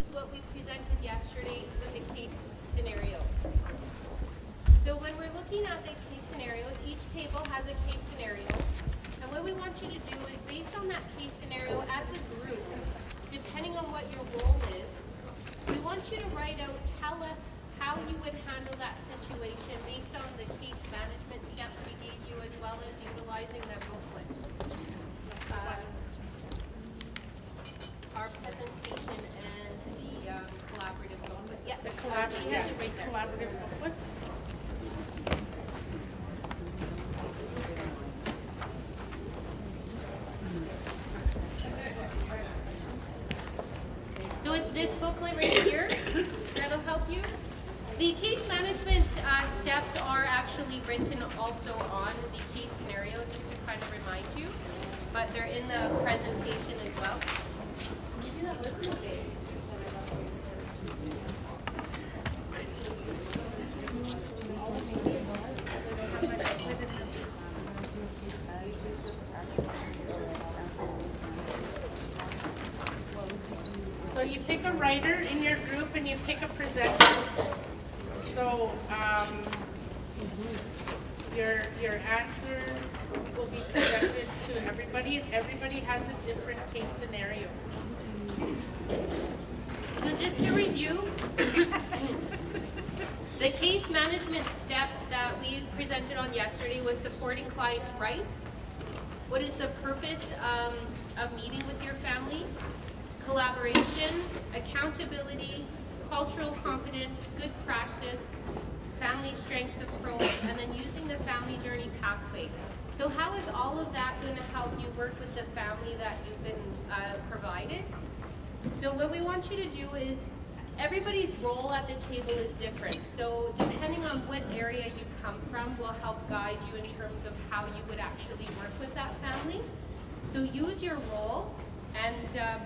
to what we presented yesterday with the case scenario. So when we're looking at the case scenarios, each table has a case scenario. And what we want you to do is, based on that case scenario as a group, depending on what your role is, we want you to write out, tell us how you would handle that situation based on the case management steps we gave you, as well as utilizing the booklet. Our presentation and the collaborative booklet. Yeah, the collaborative, yes, right there. Collaborative booklet. So it's this booklet right here that'll help you. The case management steps are actually written also on the case scenario, just to kind of remind you, but they're in the presentation as well. So you pick a writer in your group and you pick a presenter. So your answer will be presented to everybody, and everybody has a different case scenario. So just to review, the case management steps that we presented on yesterday was supporting clients' rights. What is the purpose of meeting with your family? Collaboration, accountability, cultural competence, good practice, family strengths approach, and then using the family journey pathway. So how is all of that going to help you work with the family that you've been provided? So what we want you to do is, everybody's role at the table is different. So depending on what area you come from will help guide you in terms of how you would actually work with that family. So use your role and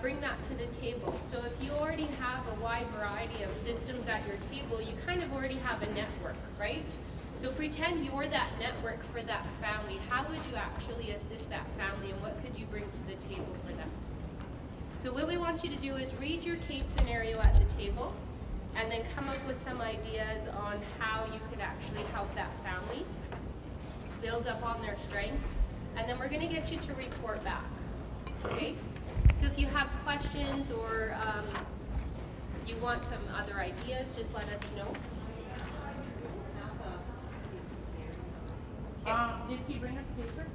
bring that to the table. So if you already have a wide variety of systems at your table, you kind of already have a network, right? So pretend you're that network for that family. How would you actually assist that family, and what could you bring to the table for them? So what we want you to do is read your case scenario at the table, and then come up with some ideas on how you could actually help that family, build up on their strengths, and then we're going to get you to report back, okay? So if you have questions or you want some other ideas, just let us know. Did he bring us paper?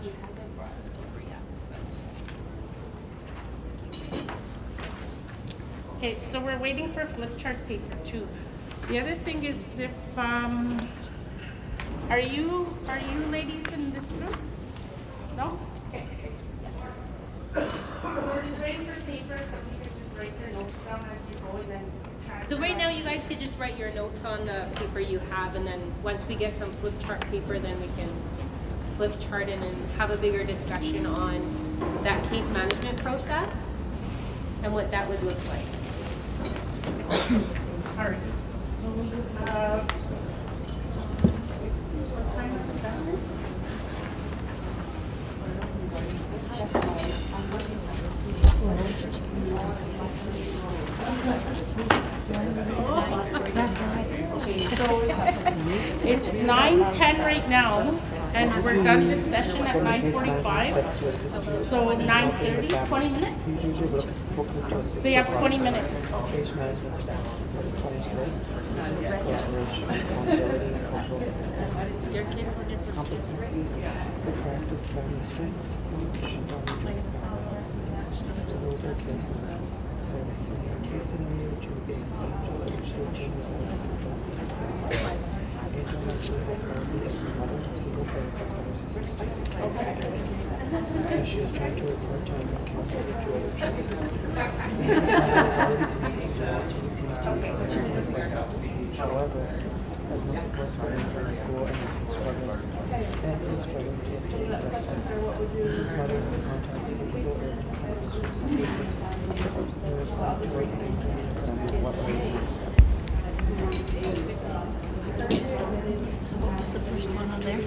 He hasn't brought us paper yet. Okay, so we're waiting for flip chart paper too. The other thing is, if are you ladies in this room? No? Okay. So we're just waiting for paper, so you can just write your notes down as you go, and then So right now you guys could just write your notes on the paper you have, and then once we get some flip chart paper, then we can flip chart in and have a bigger discussion on that case management process and what that would look like. All right, so you have, what time is it done? Okay, so it's 9:10 right now, and we're done this session at 9:45. So 9:30, 20 minutes? So you have 20 minutes. Case management staff, client's rights, collaboration, accountability, cultural competency, good practice, family strengths, so those are case scenarios. So the senior case scenario, which would be Angel, which would change the size of the Angel has cerebral palsy and her mother, single parent requires assistance. And she is trying to work part-time and counsel with two other children. However, as most of us are in school and is struggling to obtain the best help. His mother has contacted the legal there is some towards the what are the steps. So what was the first one on there?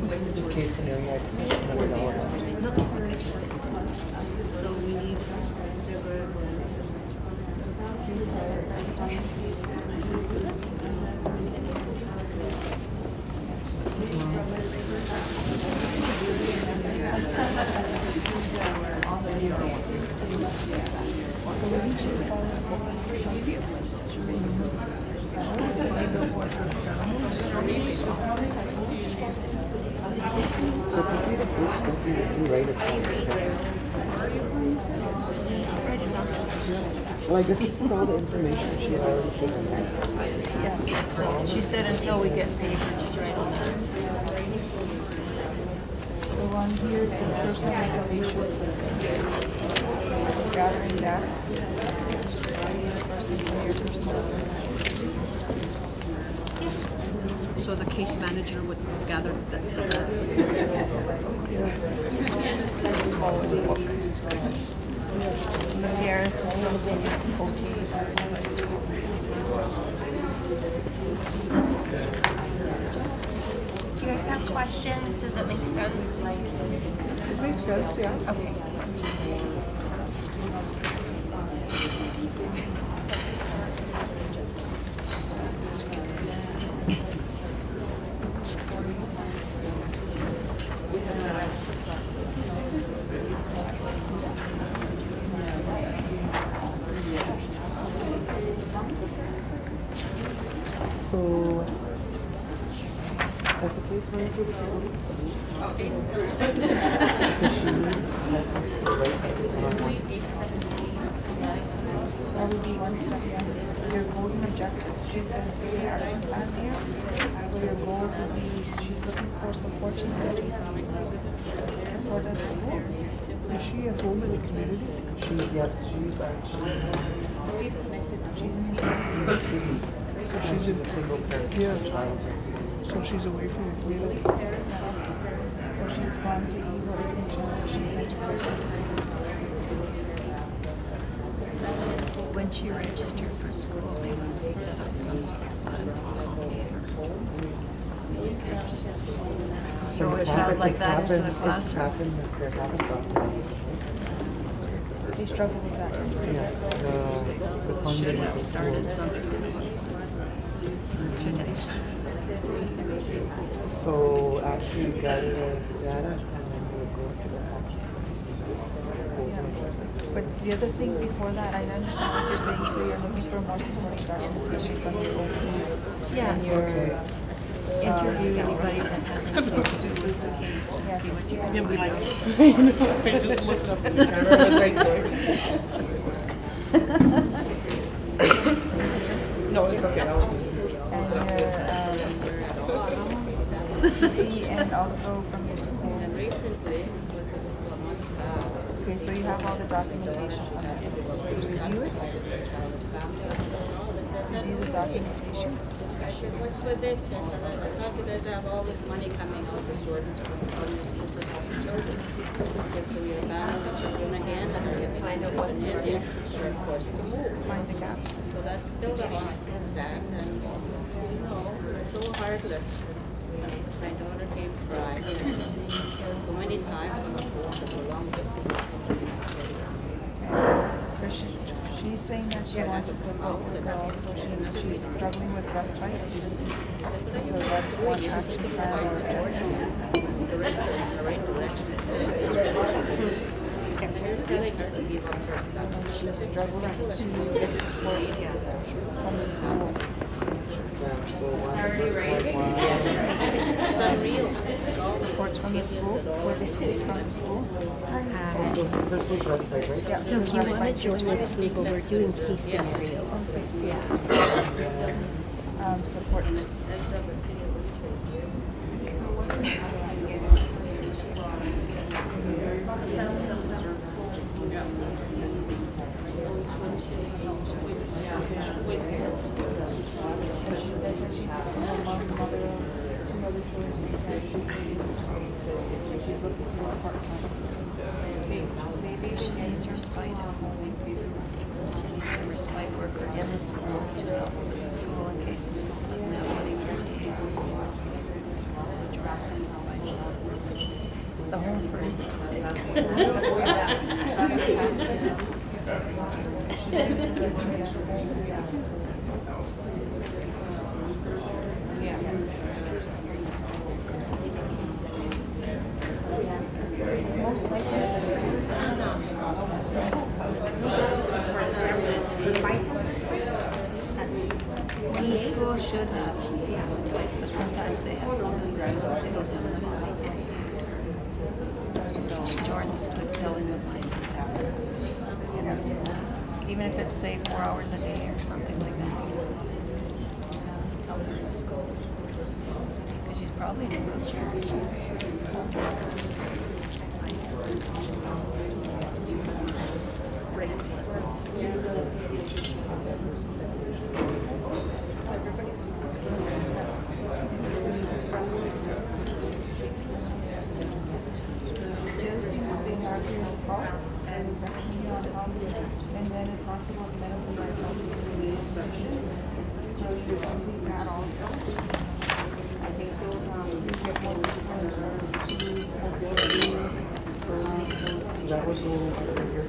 This is the case scenario. I just $100. So we need So complete a full step, you write it down. Well, I guess this is all the information she already given me. Yeah, so she said until we get paper, just write on that. So on here it says personal information. Gathering data. So the case manager would gather the parents, OTs. Do you guys have questions? Does it make sense? It makes sense, yeah. Okay. So, as a case manager, what is Okay. That would be one step, yes. Your goals and objectives. She says the action plan here. So your goals would be, she's looking for support, she said. Support at school. Is she at home in the community? She's actually She's connected. She's in the city. in the city. She's a single parent child. So she's away from the community. So she's gone to Evo in terms of she's sent for assistance. When she registered for school, they must have set up some sort of plan to accommodate her. Throw a child like that into the classroom. There haven't gotten They struggle with that. yeah, The school should have started some sort of So after you gather the data, and then you would go to the action. But the other thing before that, I understand what you're saying, so you're looking for more supporting documentation from your OPs. Yeah. And your interview anybody that has anything to do with the case and see what you can do. I just looked up at the camera, I was right there. No, it's okay. And your and also from your school. And recently, was a couple of months back, Okay, so you have all the documentation from it. You review it? Review the documentation. I said, what's with this? I said, I thought you guys have all this money coming out of Jordan's from you're supposed to help your children. I said, so you're abandoning the children again? That's what you find out what's missing. Sure, of course, to move. Find the gaps. So that's still the hospital staff, and you know, it's so heartless. My daughter came Friday, and so many times on the phone for the long distance. So she's saying that she wants to support the girl, so she's struggling with breastfeeding. So that's one action plan or Direction, in the right direction. And you're telling her to give up her son. she's struggling to get support from the school. It's unreal. Supports from the school, for the school, from the school. First week respite, right? Yeah, So if you want to join us, we were doing case scenarios. support. She needs respite. She needs a respite worker in the school to help with the school in case the school doesn't have money for days. So drugs and the whole person. Most likely, should have things in place, but sometimes they have so many crises they don't have enough. So Jordan's good filling the blanks there. So, even if it's say 4 hours a day or something like that. Help with the school. Because she's probably in a wheelchair. And then it talks about medical diagnosis in the section. So you complete that also. I think those you get more resources to mobility. That would go over here.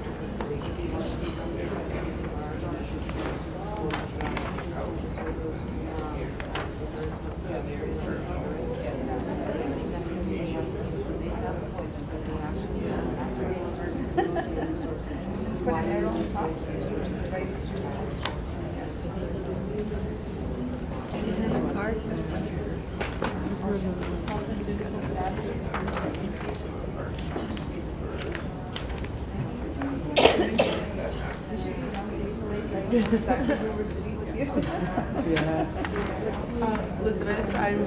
Just put an arrow on top. Is it a card? Elizabeth, I'm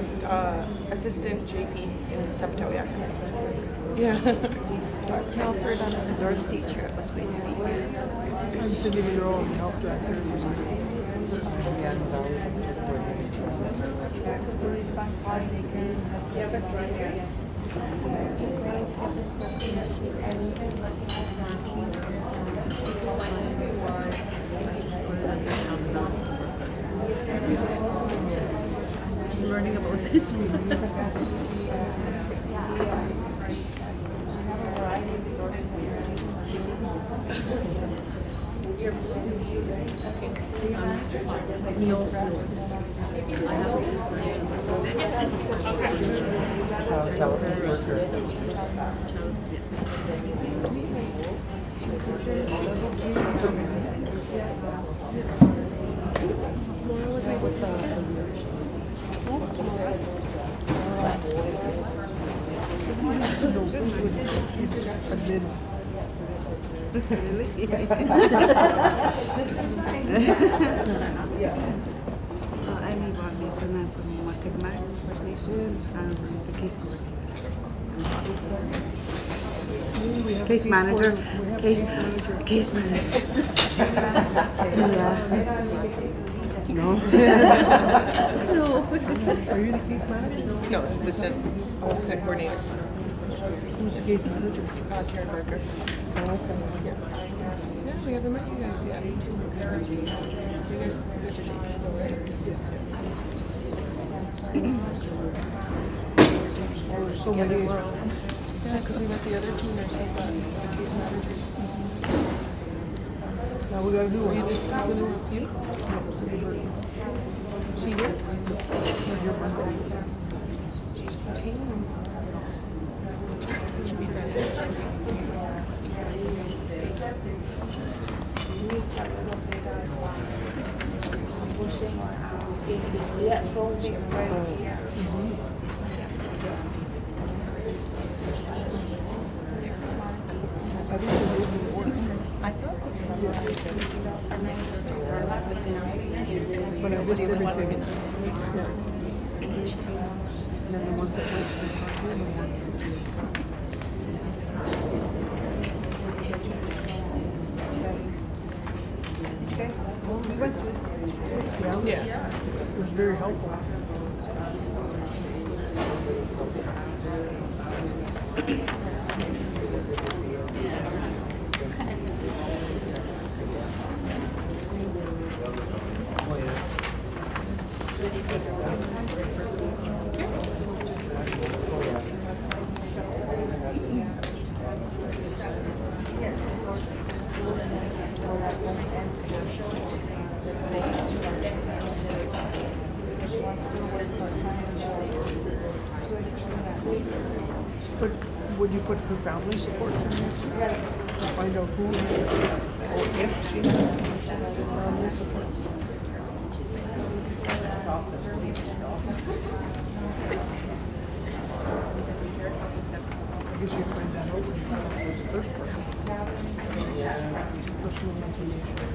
assistant JP in Secretariat. Yeah. Telford, I'm a resource teacher at Wozney. I'm Cindy Monroe, health director. Just learning about this. Was able to I'm Yvonne Mason. I'm from Wozney First Nation. I'm the case coordinator. Case manager. Case manager. No. Are you the case manager? no assistant coordinator. Who's the case manager? Karen Barker. Yeah. Yeah, we haven't met you guys yet. You guys are JP. So many. Yeah, because we met the other two nurses that are case managers. Now we gotta do Were you one. the person who with you? She here? So she'll be ready. I thought that When I was everybody was living organized. and then the ones that went to We went through it. Yeah. it was very helpful. But would you put her family supports in there? To find out who or if she has family supports? guess you find that out when you find out this first part. Personal information.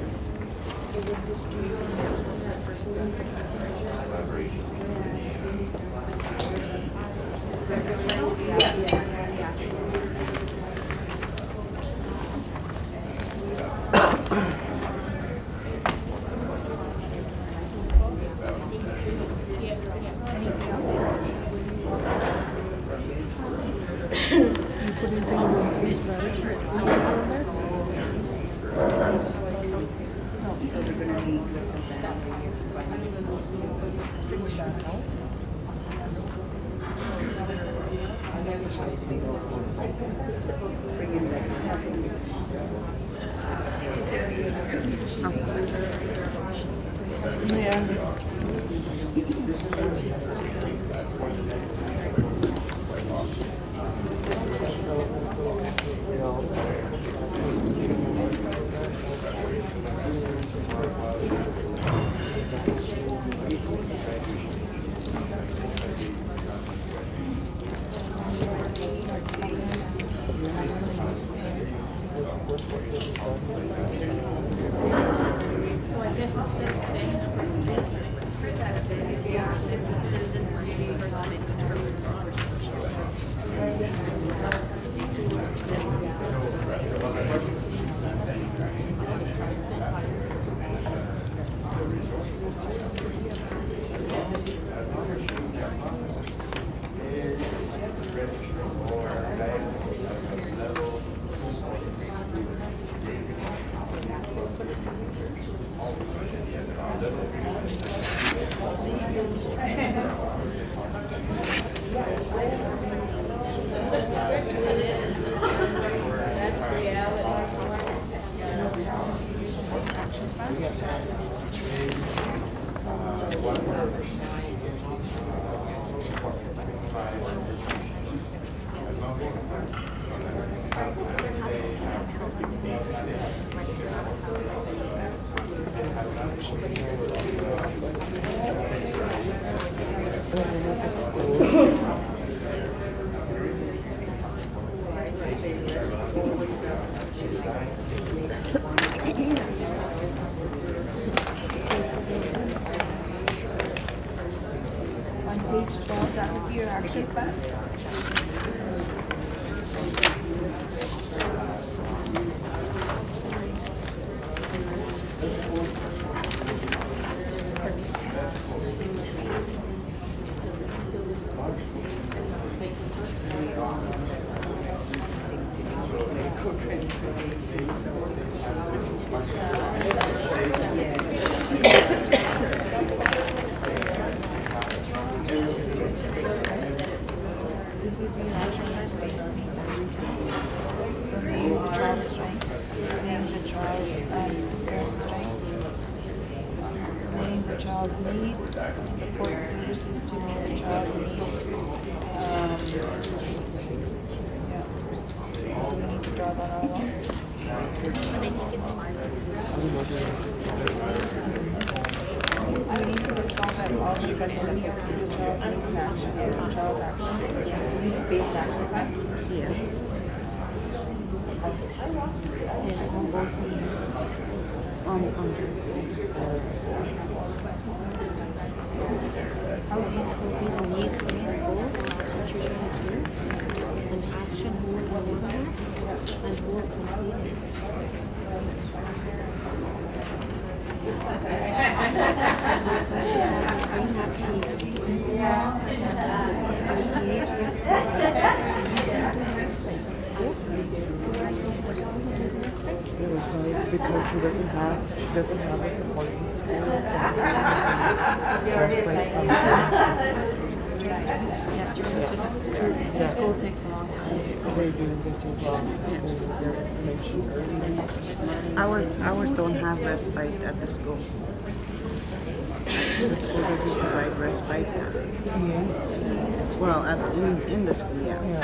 On page 12, that would be your action plan. This would be an action plan based needs everything. So name the child's strengths, name the child's parent strengths, name the child's needs, support services to meet the child's needs. Yeah. So we need to draw that all out. We need to resolve that all the subject of the child's needs and action, the child's action, needs-based action plan. Yeah. And on both sides. How do you need some goals, what you're trying to do, and action, who will deliver, and who will complete it. Saying that piece. Needs respect. Because she doesn't have the support in school. School takes a long time. They do get you their information early. Hours don't have respite at the school. The school doesn't provide respite. Yes. Well, in the school, yeah. Yeah.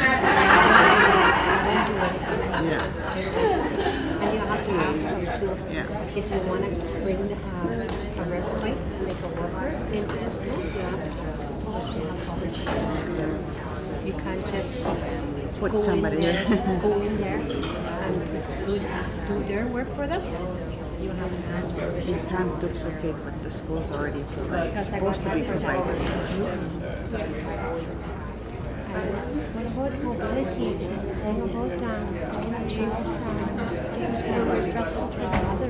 And you have to ask them to, Yeah. if you want to bring some a respite, like a worker in the school, you ask because they have policies where you can't just Put go somebody in there, there. go in there and do their work for them. You have to ask permission. You can't duplicate what the school's already provided. Because I Supposed got to be that for that. provided. What about mobility? Saying about changes from this is very stressful for the mother to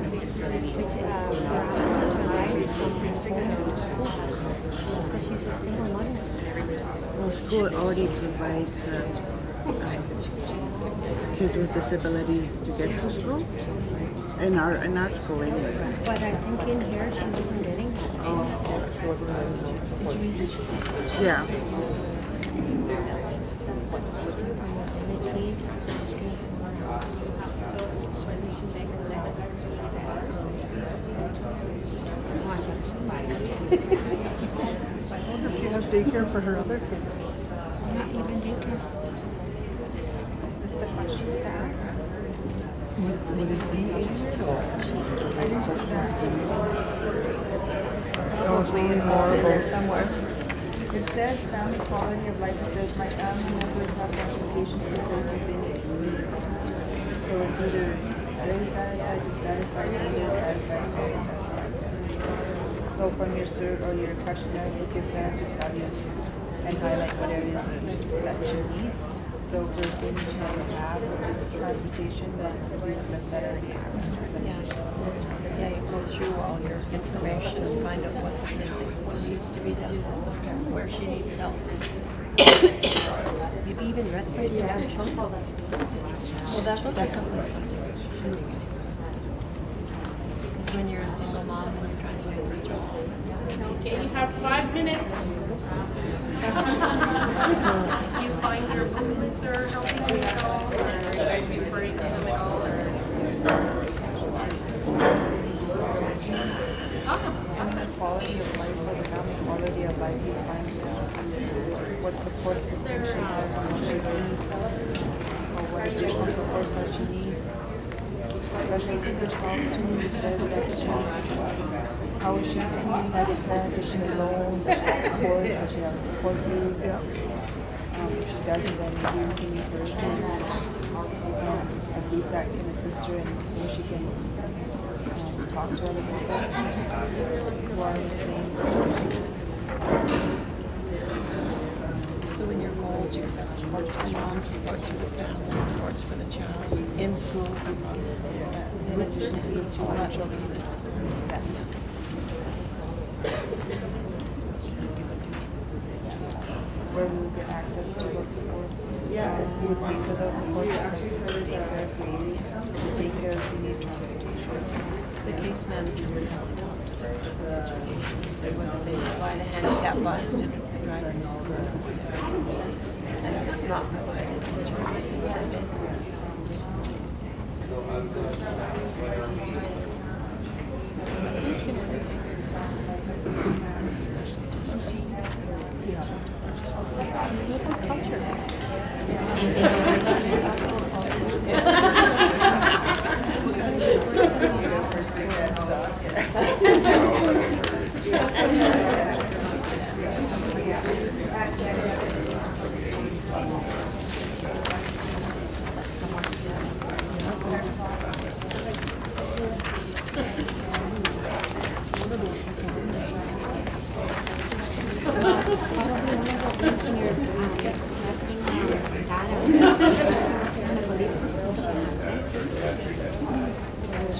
ask us to ride from home to school because she's a single mother. Well, school already provides kids with disabilities to get to school. In our school anyway. But I think in here she wasn't getting that. Yeah. Asking for mobility, asking for services and connections. I wonder if she has daycare for her other kids. Not even daycare. Just the questions to ask. Would it be in here or? Probably involved in there somewhere. It says family quality of life. It says my family members have transportation to places they need to be. So it's either very satisfied, dissatisfied, neither satisfied, very satisfied. So from your cert or your questionnaire, your parents will tell you and highlight what areas that she needs. So if we're assuming she doesn't have transportation, then we list that as a Yeah, you go through all your information and find out what's missing, what needs to be done, where she needs help. Maybe even respite for our children. Well, that's definitely something. Because when you're a single mom and you're trying to get a job. Okay, you have 5 minutes. Do you find your movements are helping you at all, or are you guys referring to them at all? Awesome. quality of life or the family quality of life you find what support system she has and what she needs or what additional support that she needs. Especially because her solitude, it says that she, how is she feeling as a parent? Does she alone? Does she have support? Does she have a support group? If she doesn't, then maybe we can refer to a group that can assist her and where she can talk to other people who are in the same situation. So in your goals, your supports for mom, supports for the family, supports for the child, in school, in school. In addition to the two other children. Yes. Yes. Where we would get access to those supports. Would be for those supports, for instance, for daycare, for daycare, if we need transportation. The case manager would have to talk to the education and see whether they provide a handicap bus to drive her to school. And if it's not provided, the insurance can step in. Because I think, you know,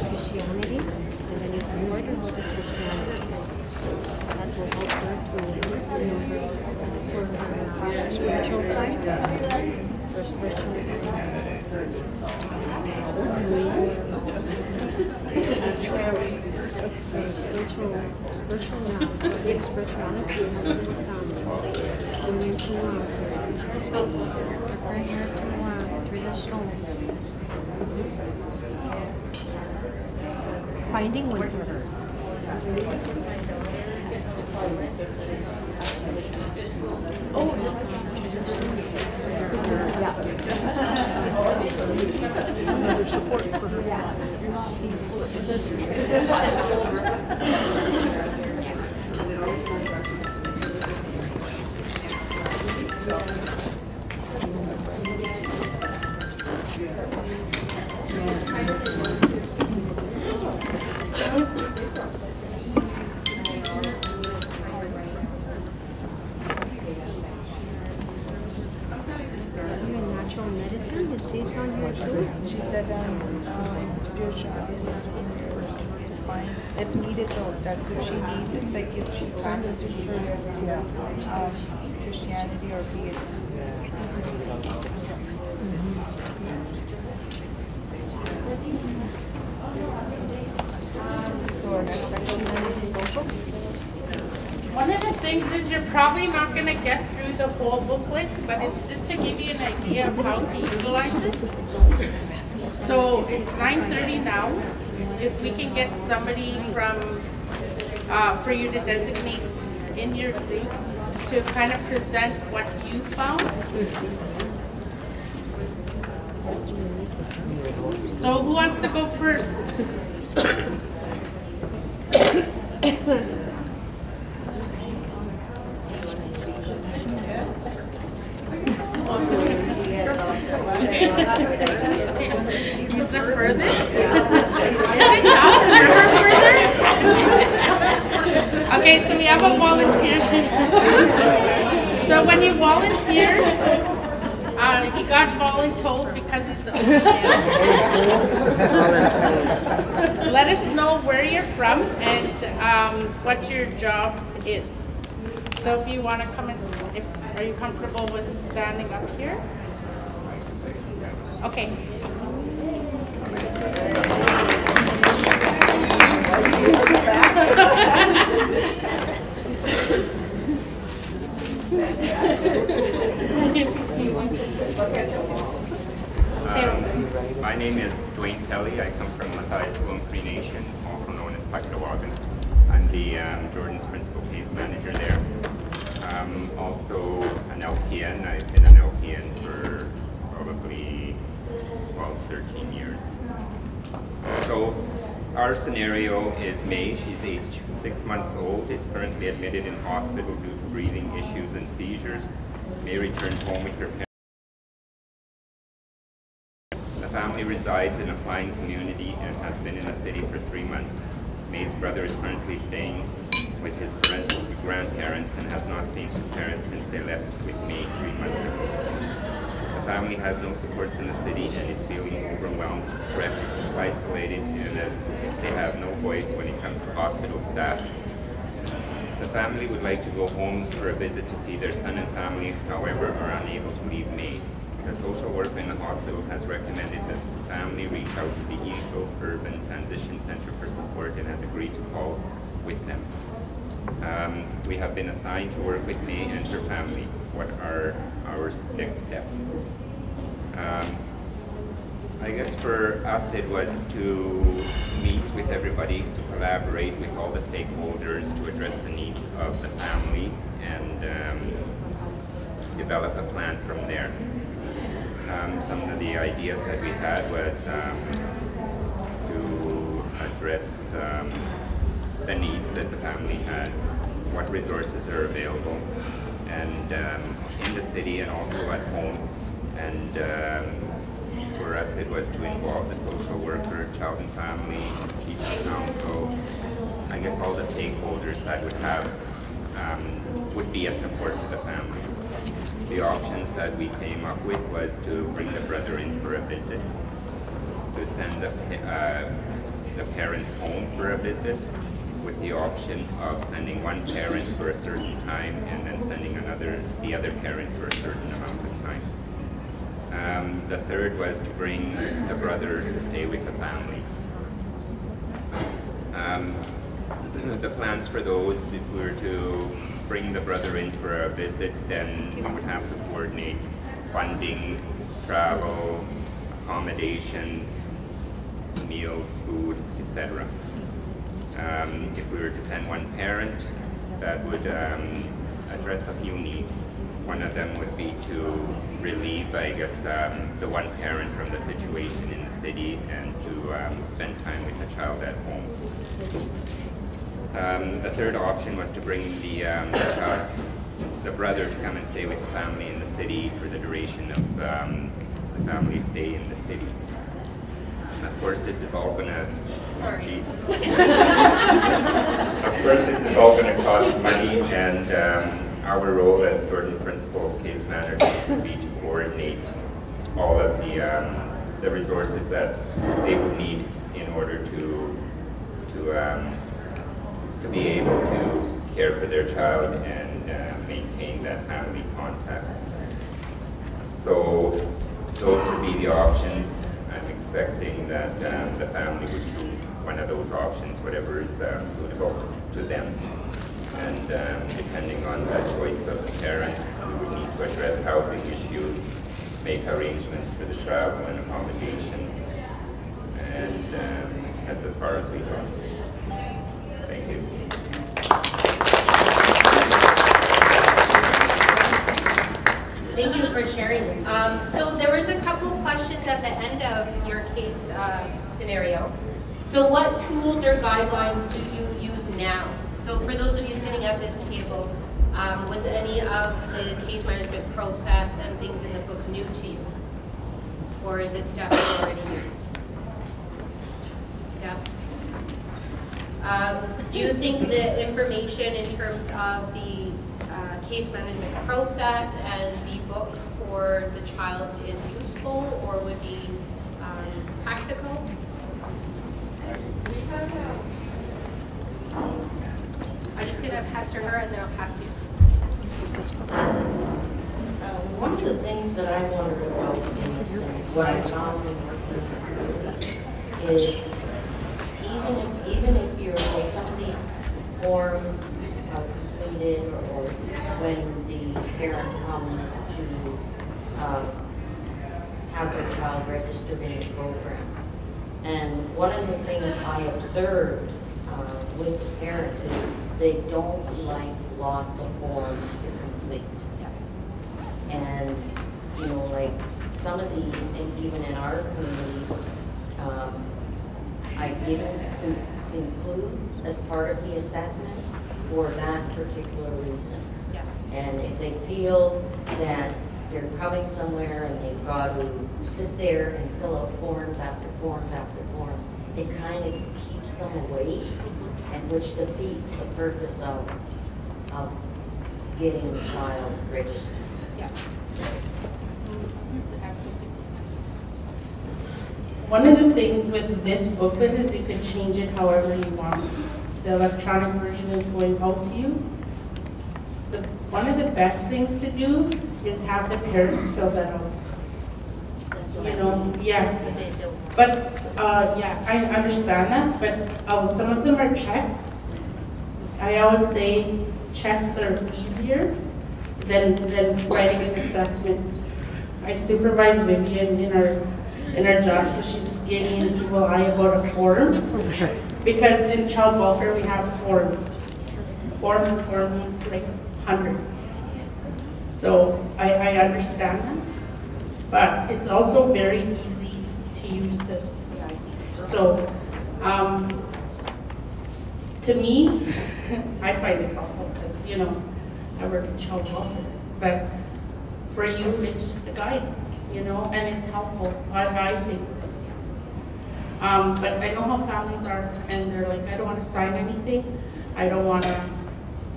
Christianity, and then you support her with Christianity. That will help her to, for her spiritual side, her spiritual spirituality, going into space, referring her to traditionalist. Finding one for her. Oh, yeah. Another support for her. spiritual assistance to find, if needed though, that's if she needs it, like if she practices her Christianity or be it. So our next section is social. One of the things is you're probably not going to get through the whole booklet, but it's just to give you an idea of how to utilize it. So it's 9:30 now. If we can get somebody from, for you to designate in your group to kind of present what you found. So who wants to go first? He's the furthest? Is it not? You're further? Okay, so we have a volunteer. So when you volunteer, he got voluntold because he's the only male. Let us know where you're from and what your job is. So if you want to come and, are you comfortable with standing up here? Okay. My name is Dwayne Kelly. I come from Matthias Bloom Cree Nation, also known as Pactawagan. I'm the Jordan's principal case manager there. I'm also an LPN. I've been an LPN for probably 13 years. So our scenario is May. She's age 6 months old, is currently admitted in hospital due to breathing issues and seizures. May returned home with her parents. The family resides in a flying community and has been in the city for 3 months. May's brother is currently staying with his parental grandparents and has not seen his parents since they left with May 3 months ago. The family has no supports in the city and is feeling overwhelmed, stressed, isolated, and as they have no voice when it comes to hospital staff. The family would like to go home for a visit to see their son and family, however, are unable to leave May. The social worker in the hospital has recommended that the family reach out to the Eagle Urban Transition Center for support and has agreed to call with them. We have been assigned to work with May and her family. What are our next steps? I guess for us it was to meet with everybody, to collaborate with all the stakeholders to address the needs of the family and develop a plan from there. Some of the ideas that we had was to address the needs that the family has, what resources are available, and in the city and also at home. And for us it was to involve the social worker, child and family, teaching council, I guess all the stakeholders that would have, would be a support to the family. The options that we came up with was to bring the brother in for a visit, to send the parents home for a visit, with the option of sending one parent for a certain time and then sending the other parent for a certain amount of time. The third was to bring the brother to stay with the family. The plans for those, if we were to bring the brother in for a visit, then we would have to coordinate funding, travel, accommodations, meals, food, etc. If we were to send one parent, that would address a few needs. One of them would be to relieve, I guess, the one parent from the situation in the city and to spend time with the child at home. The third option was to bring the brother to come and stay with the family in the city for the duration of the family's stay in the city. And of course, this is all going to... Sorry. Of course, this is all going to cost money, and our role as Jordan Principal Case Manager would be to coordinate all of the resources that they would need to be able to care for their child and maintain that family contact. So those would be the options. I'm expecting that the family would choose one of those options, whatever is suitable to them. And depending on the choice of the parents, we would need to address housing issues, make arrangements for the travel and accommodations, and that's as far as we go. Thank you. Thank you for sharing. So there was a couple questions at the end of your case scenario. So what tools or guidelines do you use now? So for those of you sitting at this table, was any of the case management process and things in the book new to you? Or is it stuff you already use? Yeah. Do you think the information in terms of the case management process and the book for the child is useful or would be practical? I'm just going to pass to her and then I'll pass to you. One of the things that I wondered about in this and what I found in working is even if you're like some of these forms are completed or when the parent comes to have their child registered in the program. And one of the things I observed with the parents is they don't like lots of forms to complete. And, you know, like some of these, and even in our community, I didn't include as part of the assessment for that particular reason. And if they feel that they're coming somewhere and they've got to sit there and fill out forms after forms after forms, it kind of keeps them away, and which defeats the purpose of getting the child registered. Yeah. One of the things with this booklet is you can change it however you want. The electronic version is going out to you. One of the best things to do is have the parents fill that out. You know, yeah. But yeah, I understand that, but some of them are checks. I always say checks are easier than writing an assessment. I supervise Vivian in our job, so she just gave me an evil eye about a form. Because in child welfare we have forms. Form, like hundreds. So I understand that. But it's also very easy to use this. So to me, I find it helpful because, you know, I work in child welfare. But for you, it's just a guide, you know, and it's helpful, I think. But I know how families are, and they're like, I don't want to sign anything. I don't want to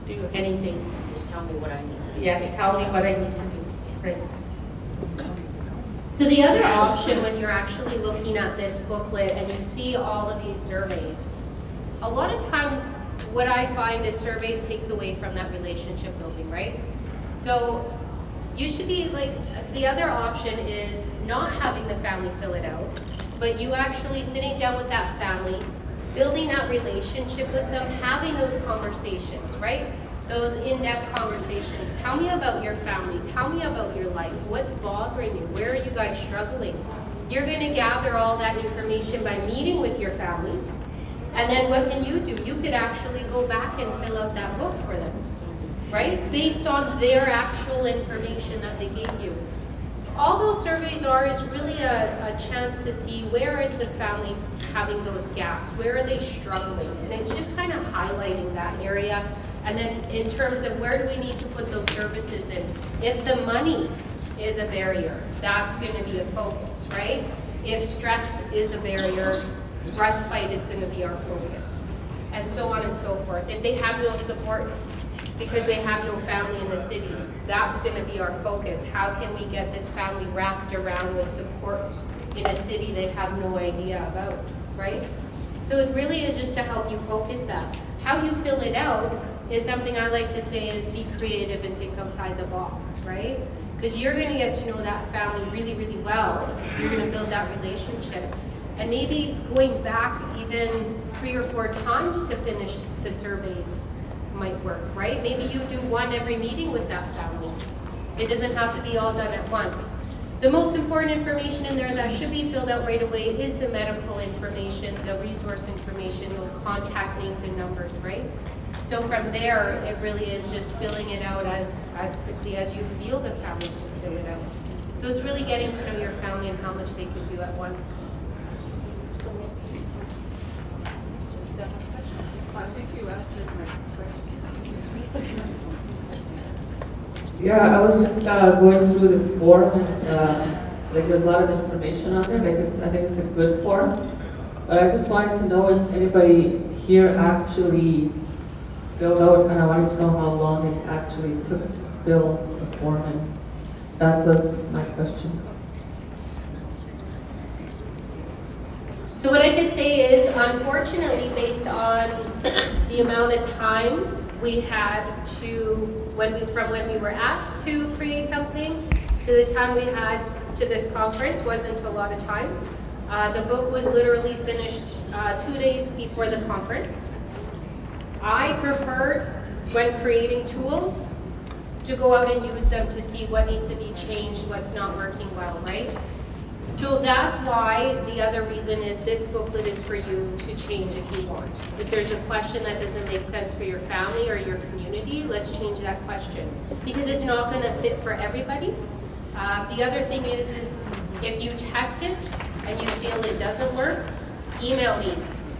do anything. Just tell me what I need to do. Yeah, tell me what I need to do. Right. So the other option when you're actually looking at this booklet and you see all of these surveys, a lot of times what I find is surveys takes away from that relationship building, right? So you should be like, the other option is not having the family fill it out, but you actually sitting down with that family, building that relationship with them, having those conversations, right? Those in-depth conversations. Tell me about your family. Tell me about your life. What's bothering you? Where are you guys struggling? You're going to gather all that information by meeting with your families. And then what can you do? You could actually go back and fill out that book for them, right? Based on their actual information that they gave you. All those surveys are is really a chance to see where is the family having those gaps? Where are they struggling? And it's just kind of highlighting that area. And then in terms of where do we need to put those services in? If the money is a barrier, that's going to be a focus, right? If stress is a barrier, respite is going to be our focus. And so on and so forth. If they have no supports because they have no family in the city, that's going to be our focus. How can we get this family wrapped around with supports in a city they have no idea about, right? So it really is just to help you focus that. How you fill it out is something I like to say is be creative and think outside the box, right? Because you're going to get to know that family really, really well. You're going to build that relationship. And maybe going back even 3 or 4 times to finish the surveys might work, right? Maybe you do one every meeting with that family. It doesn't have to be all done at once. The most important information in there that should be filled out right away is the medical information, the resource information, those contact names and numbers, right? So from there, it really is just filling it out as quickly as you feel the family can fill it out. So it's really getting to know your family and how much they can do at once. I think you asked it right. Yeah, I was just going through this form, and like there's a lot of information on there. Like I think it's a good form, but I just wanted to know if anybody here actually filled out, and I wanted to know how long it actually took to fill the form, and that was my question. So what I could say is, unfortunately, based on the amount of time we had to, from when we were asked to create something to the time we had to this conference wasn't a lot of time. The book was literally finished 2 days before the conference. I prefer, when creating tools, to go out and use them to see what needs to be changed, what's not working well, right? So that's why the other reason is this booklet is for you to change if you want. If there's a question that doesn't make sense for your family or your community, let's change that question. Because it's not going to fit for everybody. The other thing is if you test it and you feel it doesn't work, email me.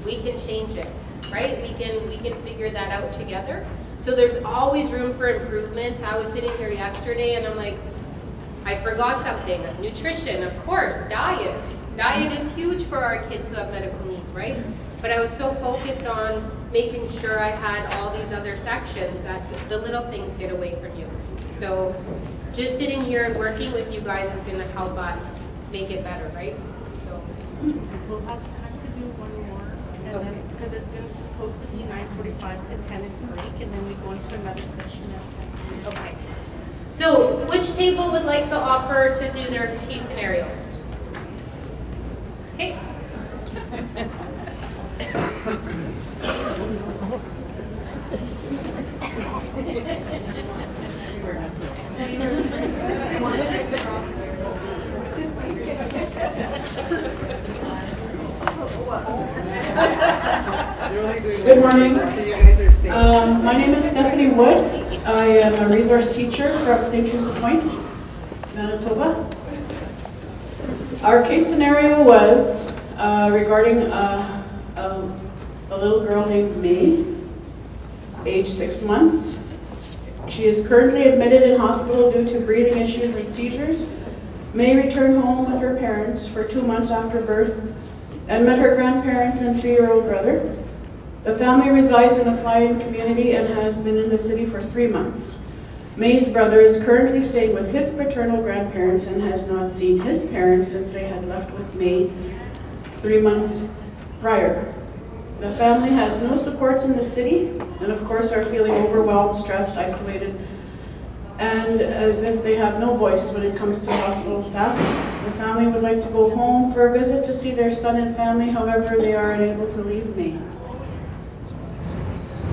We can change it, right? We can figure that out together. So there's always room for improvements. I was sitting here yesterday and I'm like, I forgot something. Nutrition, of course. Diet. Diet is huge for our kids who have medical needs, right? But I was so focused on making sure I had all these other sections that the little things get away from you. So just sitting here and working with you guys is going to help us make it better, right? So we'll have time to do one more, and okay. Then, because it's supposed to be 9:45 to 10 is break, and then we go into another session after. Okay. So, which table would like to offer to do their case scenario? Okay. Good morning. My name is Stephanie Wood. I am a resource teacher from St. Teresa Point, Manitoba. Our case scenario was regarding a little girl named May, age 6 months. She is currently admitted in hospital due to breathing issues and seizures. May returned home with her parents for 2 months after birth and met her grandparents and 3-year-old brother. The family resides in a fly-in community and has been in the city for 3 months. May's brother is currently staying with his paternal grandparents and has not seen his parents since they had left with May 3 months prior. The family has no supports in the city and of course are feeling overwhelmed, stressed, isolated, and as if they have no voice when it comes to hospital staff. The family would like to go home for a visit to see their son and family, however they are unable to leave May.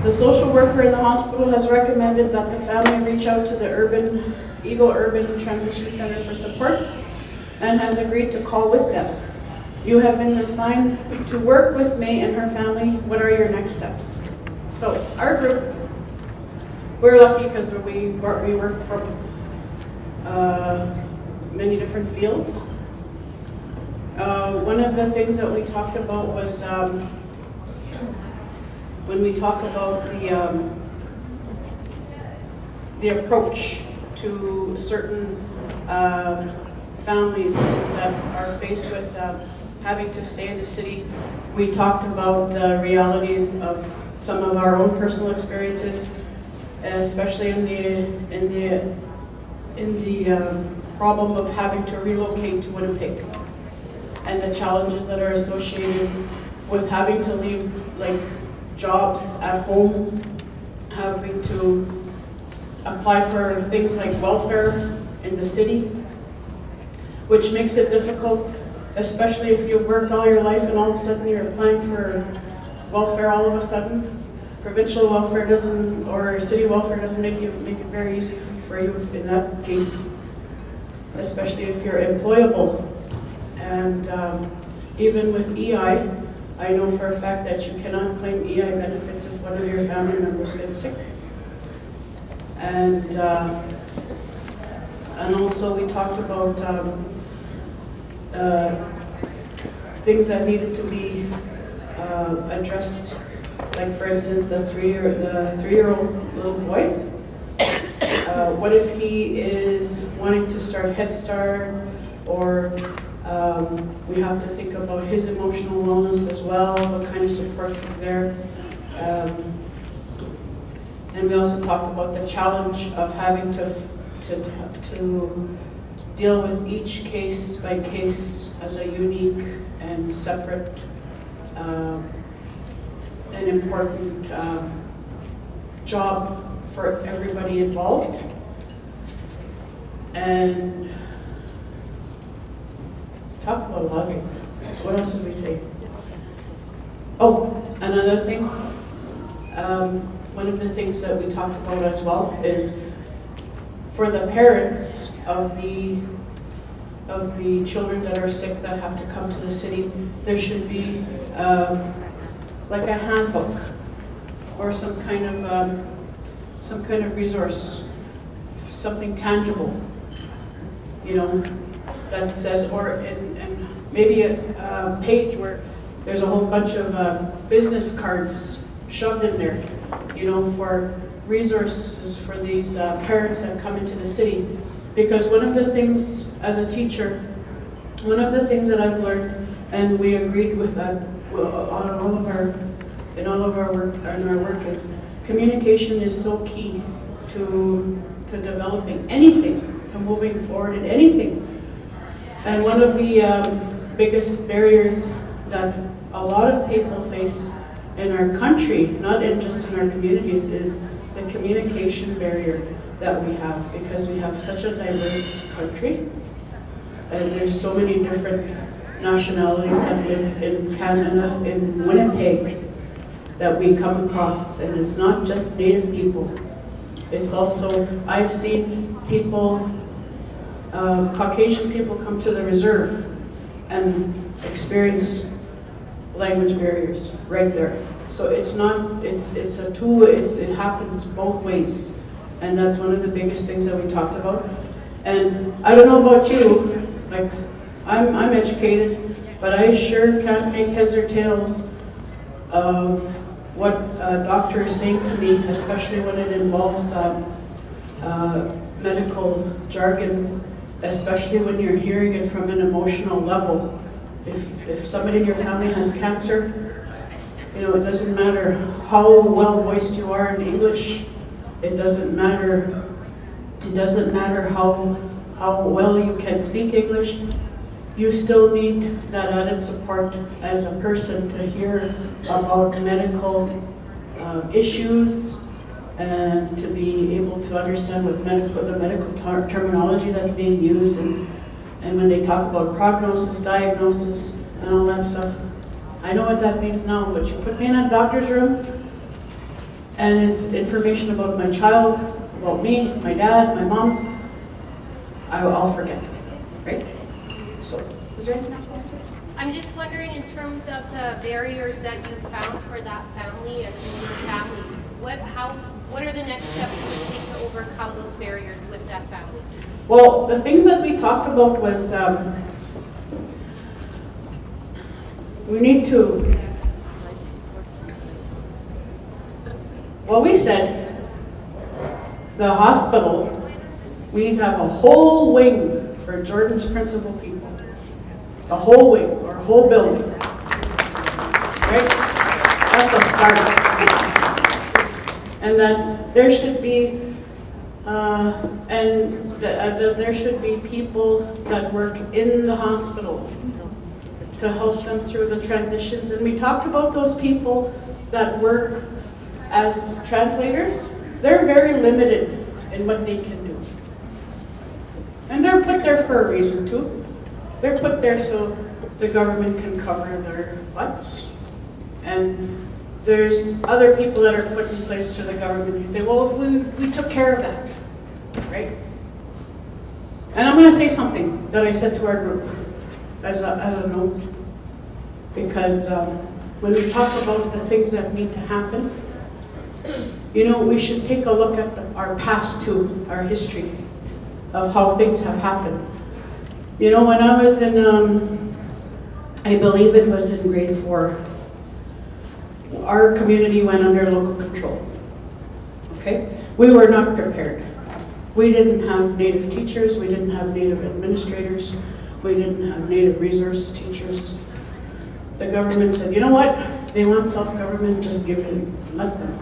The social worker in the hospital has recommended that the family reach out to the Eagle Urban Transition Center for support and has agreed to call with them. You have been assigned to work with May and her family. What are your next steps? So our group, we're lucky because we work from many different fields. One of the things that we talked about was when we talk about the approach to certain families that are faced with having to stay in the city, we talked about the realities of some of our own personal experiences, especially in the problem of having to relocate to Winnipeg and the challenges that are associated with having to leave like jobs at home, having to apply for things like welfare in the city, which makes it difficult, especially if you've worked all your life and all of a sudden you're applying for welfare all of a sudden. Provincial welfare doesn't, or city welfare doesn't make it very easy for you in that case, especially if you're employable. And even with EI, I know for a fact that you cannot claim EI benefits if one of your family members gets sick. And also we talked about things that needed to be addressed, like for instance the three-year-old little boy. What if he is wanting to start Head Start, or we have to think about his emotional wellness as well, what kind of supports is there. And we also talked about the challenge of having to deal with each case by case as a unique and separate and important job for everybody involved. And talk about a lot of things. What else did we say? Oh, another thing. One of the things that we talked about as well is for the parents of the children that are sick that have to come to the city, there should be like a handbook or some kind of resource, something tangible, you know, that says, or and maybe a page where there's a whole bunch of business cards shoved in there, you know, for resources for these parents that come into the city. Because one of the things as a teacher, one of the things that I've learned, and we agreed with that in all of our work, is communication is so key to developing anything, to moving forward in anything. And one of the biggest barriers that a lot of people face in our country, not just in our communities, is the communication barrier that we have, because we have such a diverse country, and there's so many different nationalities that live in Canada, in Winnipeg, that we come across. And it's not just Native people. It's also, I've seen people, Caucasian people come to the reserve and experience language barriers right there. So it's not, it's a tool, it happens both ways. And that's one of the biggest things that we talked about. And I don't know about you, like, I'm educated, but I sure can't make heads or tails of what a doctor is saying to me, especially when it involves medical jargon, especially when you're hearing it from an emotional level. If somebody in your family has cancer, you know, it doesn't matter how well voiced you are in English. It doesn't matter how well you can speak English. You still need that added support as a person to hear about medical issues, and to be able to understand what the medical terminology that's being used, and when they talk about prognosis, diagnosis, and all that stuff. I know what that means now, but you put me in a doctor's room, and it's information about my child, about me, my dad, my mom, I'll forget, right? So, is there anything else you want to say? I'm just wondering, in terms of the barriers that you found for that family, as in your families, what are the next steps you take to overcome those barriers with that family? Well, the things that we talked about was we need to, well, we said the hospital, we need to have a whole wing for Jordan's principal people. A whole wing, or a whole building. Right? That's a start. And then there should be, there should be people that work in the hospital to help them through the transitions. And we talked about those people that work as translators. They're very limited in what they can do. And they're put there for a reason too. They're put there so the government can cover their butts. And there's other people that are put in place for the government. You say, well, we took care of that, right? And I'm going to say something that I said to our group as a note, because when we talk about the things that need to happen, you know, we should take a look at our past too, our history of how things have happened. You know, when I was in, I believe it was in grade 4, our community went under local control, okay? We were not prepared. We didn't have Native teachers, we didn't have Native administrators, we didn't have Native resource teachers. The government said, you know what? They want self-government, just give it, let them.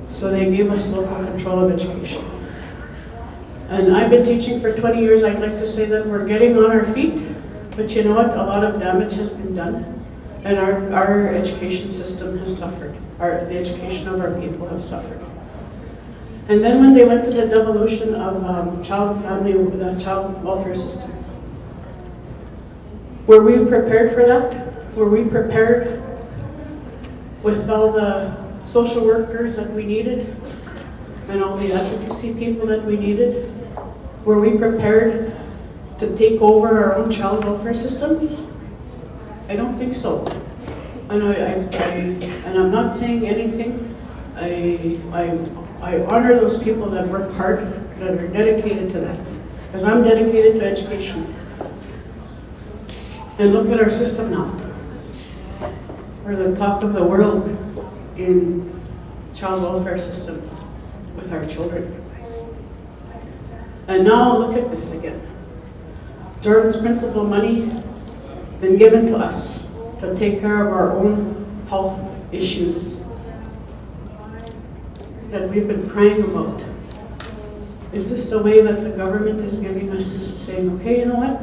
So they gave us local control of education. And I've been teaching for 20 years. I'd like to say that we're getting on our feet, but you know what? A lot of damage has been done, and our education system has suffered. The education of our people have suffered. And then when they went to the devolution of the child welfare system, were we prepared for that? Were we prepared with all the social workers that we needed and all the advocacy people that we needed? Were we prepared to take over our own child welfare systems? I don't think so. And I'm not saying anything. I honor those people that work hard, that are dedicated to that, because I'm dedicated to education. And look at our system now. We're the top of the world in child welfare system with our children. And now look at this again. Jordan's principal money been given to us to take care of our own health issues that we've been crying about. Is this the way that the government is giving us, saying, okay, you know what?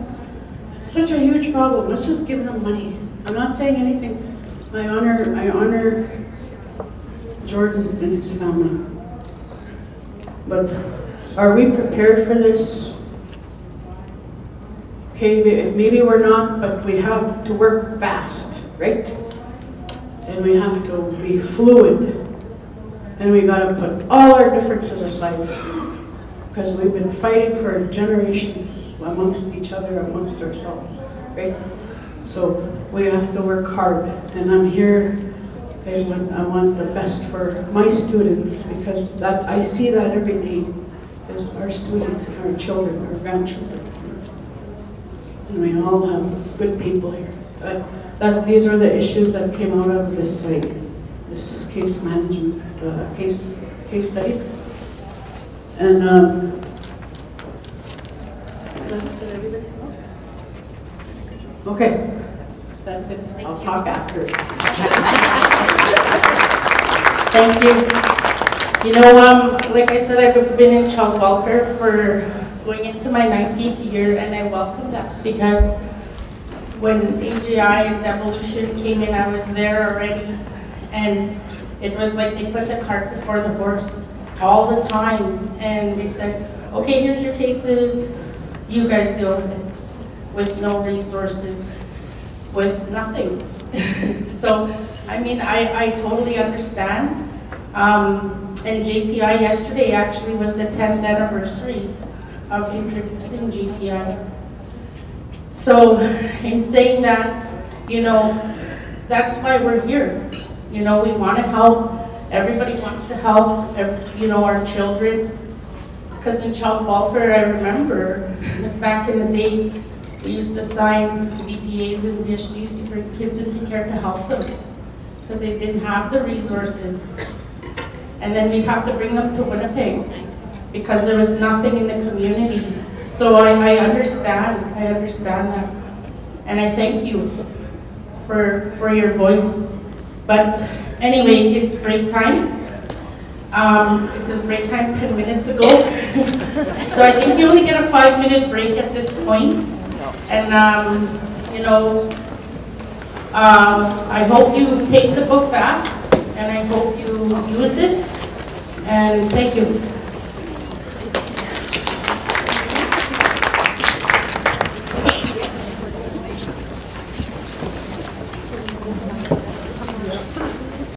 It's such a huge problem, let's just give them money. I'm not saying anything. I honor Jordan and his family. But are we prepared for this? Okay, maybe we're not, but we have to work fast, right? And we have to be fluid. And we gotta put all our differences aside, because we've been fighting for generations amongst each other, amongst ourselves, right? So we have to work hard, and I'm here, I want the best for my students, because that I see that every day, is our students and our children, our grandchildren. And we all have good people here. These are the issues that came out of this site, this case management, case study. And okay, that's it. I'll talk after. Thank you. You know, like I said, I've been in child welfare for going into my 19th year, and I welcome that, because when AGI and devolution came in, I was there already, and it was like they put the cart before the horse all the time, and they said, okay, here's your cases, you guys deal with it, with no resources, with nothing. So, I mean, I totally understand. And JPI yesterday actually was the 10th anniversary of introducing JPI. So, in saying that, you know, that's why we're here. You know, we want to help. Everybody wants to help, you know, our children. Because in child welfare, I remember back in the day, we used to sign BPAs and used to bring kids into care to help them, because they didn't have the resources. And then we'd have to bring them to Winnipeg because there was nothing in the community. So I understand that. And I thank you for your voice. But anyway, it's break time. It was break time 10 minutes ago. So I think you only get a 5-minute break at this point. And you know, I hope you take the book back, and I hope you use it, and thank you.